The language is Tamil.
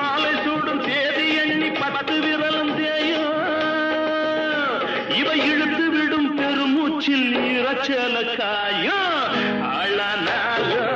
மாலை சூடும் தேதி எண்ணி 10 விரலும் தேயும் இவை இழுத்து விடும் பெருமூச்சில் இறச்சல காயும் ஆளானாலும்